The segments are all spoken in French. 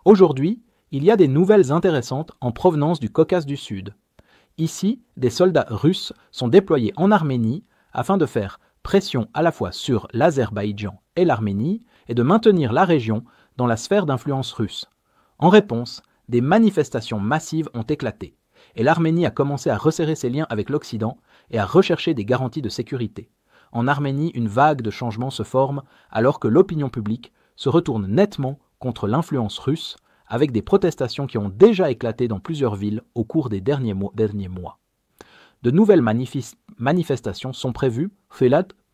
Aujourd'hui, il y a des nouvelles intéressantes en provenance du Caucase du Sud. Ici, des soldats russes sont déployés en Arménie afin de faire pression à la fois sur l'Azerbaïdjan et l'Arménie et de maintenir la région dans la sphère d'influence russe. En réponse, des manifestations massives ont éclaté et l'Arménie a commencé à resserrer ses liens avec l'Occident et à rechercher des garanties de sécurité. En Arménie, une vague de changements se forme alors que l'opinion publique se retourne nettement contre l'influence russe avec des protestations qui ont déjà éclaté dans plusieurs villes au cours des derniers mois. De nouvelles manifestations sont prévues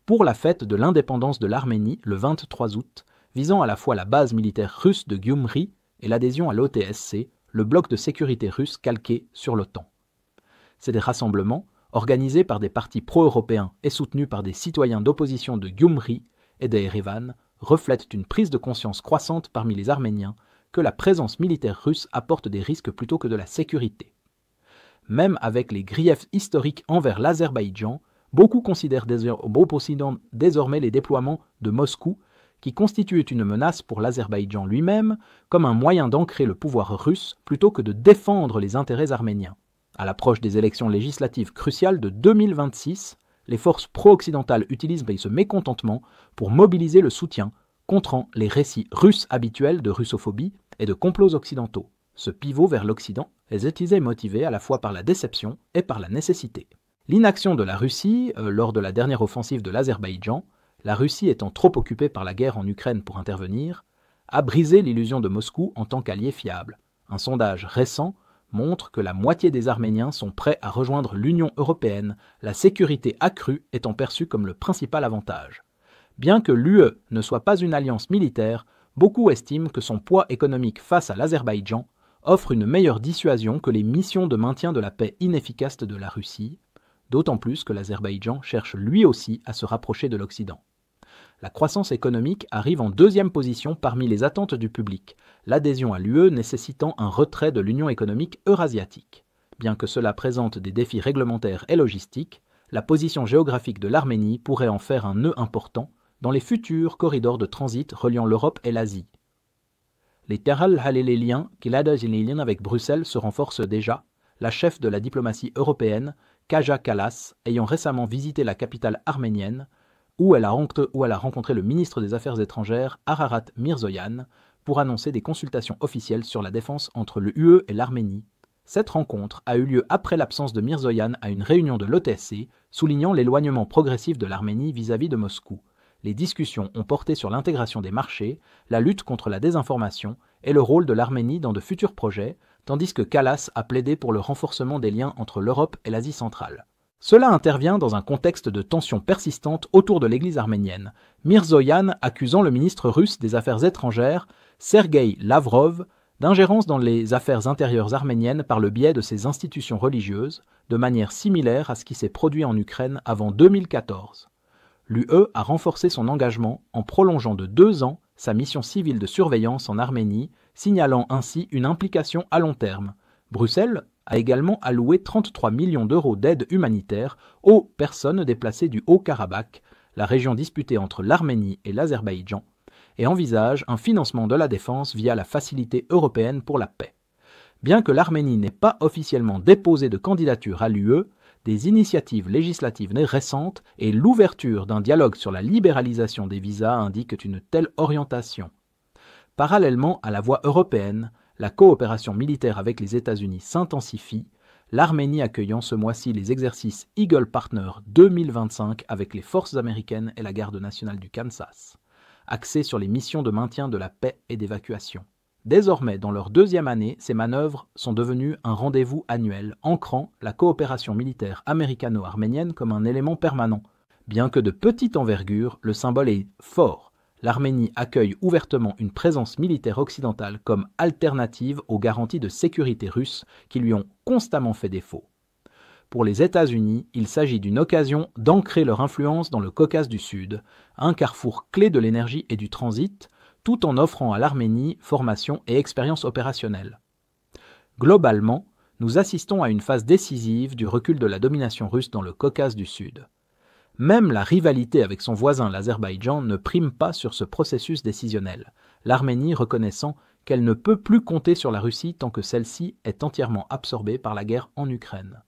pour la fête de l'indépendance de l'Arménie le 23 août, visant à la fois la base militaire russe de Gyumri et l'adhésion à l'OTSC, le bloc de sécurité russe calqué sur l'OTAN. Ces rassemblements, organisés par des partis pro-européens et soutenus par des citoyens d'opposition de Gyumri et d'Erevan, reflètent une prise de conscience croissante parmi les Arméniens que la présence militaire russe apporte des risques plutôt que de la sécurité. Même avec les griefs historiques envers l'Azerbaïdjan, beaucoup considèrent désormais les déploiements de Moscou, qui constituent une menace pour l'Azerbaïdjan lui-même, comme un moyen d'ancrer le pouvoir russe plutôt que de défendre les intérêts arméniens. À l'approche des élections législatives cruciales de 2026, les forces pro-occidentales utilisent ce mécontentement pour mobiliser le soutien contre les récits russes habituels de russophobie et de complots occidentaux. Ce pivot vers l'Occident est motivé à la fois par la déception et par la nécessité. L'inaction de la Russie lors de la dernière offensive de l'Azerbaïdjan, la Russie étant trop occupée par la guerre en Ukraine pour intervenir, a brisé l'illusion de Moscou en tant qu'allié fiable. Un sondage récent montre que la moitié des Arméniens sont prêts à rejoindre l'Union européenne, la sécurité accrue étant perçue comme le principal avantage. Bien que l'UE ne soit pas une alliance militaire, beaucoup estiment que son poids économique face à l'Azerbaïdjan offre une meilleure dissuasion que les missions de maintien de la paix inefficaces de la Russie, d'autant plus que l'Azerbaïdjan cherche lui aussi à se rapprocher de l'Occident. La croissance économique arrive en deuxième position parmi les attentes du public, l'adhésion à l'UE nécessitant un retrait de l'Union économique eurasiatique. Bien que cela présente des défis réglementaires et logistiques, la position géographique de l'Arménie pourrait en faire un nœud important dans les futurs corridors de transit reliant l'Europe et l'Asie. Les terrains avec Bruxelles se renforcent déjà, la chef de la diplomatie européenne, Kaja Kallas, ayant récemment visité la capitale arménienne, où elle a rencontré le ministre des Affaires étrangères, Ararat Mirzoyan, pour annoncer des consultations officielles sur la défense entre l'UE et l'Arménie. Cette rencontre a eu lieu après l'absence de Mirzoyan à une réunion de l'OTSC, soulignant l'éloignement progressif de l'Arménie vis-à-vis de Moscou. Les discussions ont porté sur l'intégration des marchés, la lutte contre la désinformation et le rôle de l'Arménie dans de futurs projets, tandis que Kallas a plaidé pour le renforcement des liens entre l'Europe et l'Asie centrale. Cela intervient dans un contexte de tensions persistantes autour de l'Église arménienne, Mirzoyan accusant le ministre russe des Affaires étrangères, Sergueï Lavrov, d'ingérence dans les affaires intérieures arméniennes par le biais de ses institutions religieuses, de manière similaire à ce qui s'est produit en Ukraine avant 2014. L'UE a renforcé son engagement en prolongeant de 2 ans sa mission civile de surveillance en Arménie, signalant ainsi une implication à long terme. Bruxelles a également alloué 33 millions d'euros d'aide humanitaire aux personnes déplacées du Haut-Karabakh, la région disputée entre l'Arménie et l'Azerbaïdjan, et envisage un financement de la défense via la Facilité européenne pour la paix. Bien que l'Arménie n'ait pas officiellement déposé de candidature à l'UE, des initiatives législatives récentes et l'ouverture d'un dialogue sur la libéralisation des visas indiquent une telle orientation. Parallèlement à la voie européenne, la coopération militaire avec les États-Unis s'intensifie, l'Arménie accueillant ce mois-ci les exercices Eagle Partner 2025 avec les forces américaines et la Garde nationale du Kansas, axés sur les missions de maintien de la paix et d'évacuation. Désormais, dans leur 2e année, ces manœuvres sont devenues un rendez-vous annuel, ancrant la coopération militaire américano-arménienne comme un élément permanent. Bien que de petite envergure, le symbole est fort. L'Arménie accueille ouvertement une présence militaire occidentale comme alternative aux garanties de sécurité russes qui lui ont constamment fait défaut. Pour les États-Unis, il s'agit d'une occasion d'ancrer leur influence dans le Caucase du Sud, un carrefour clé de l'énergie et du transit, tout en offrant à l'Arménie formation et expérience opérationnelle. Globalement, nous assistons à une phase décisive du recul de la domination russe dans le Caucase du Sud. Même la rivalité avec son voisin l'Azerbaïdjan ne prime pas sur ce processus décisionnel, l'Arménie reconnaissant qu'elle ne peut plus compter sur la Russie tant que celle-ci est entièrement absorbée par la guerre en Ukraine.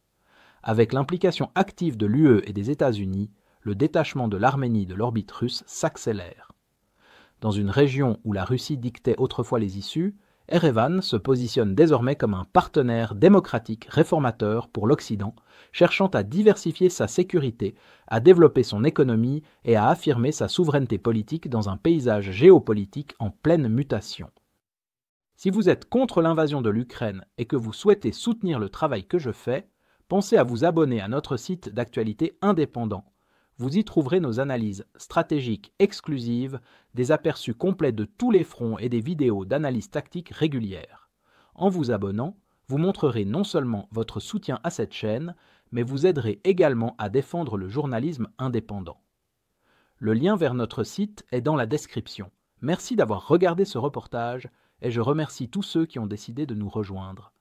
Avec l'implication active de l'UE et des États-Unis, le détachement de l'Arménie de l'orbite russe s'accélère. Dans une région où la Russie dictait autrefois les issues, Erevan se positionne désormais comme un partenaire démocratique réformateur pour l'Occident, cherchant à diversifier sa sécurité, à développer son économie et à affirmer sa souveraineté politique dans un paysage géopolitique en pleine mutation. Si vous êtes contre l'invasion de l'Ukraine et que vous souhaitez soutenir le travail que je fais, pensez à vous abonner à notre site d'actualité indépendant. Vous y trouverez nos analyses stratégiques exclusives, des aperçus complets de tous les fronts et des vidéos d'analyse tactique régulières. En vous abonnant, vous montrerez non seulement votre soutien à cette chaîne, mais vous aiderez également à défendre le journalisme indépendant. Le lien vers notre site est dans la description. Merci d'avoir regardé ce reportage et je remercie tous ceux qui ont décidé de nous rejoindre.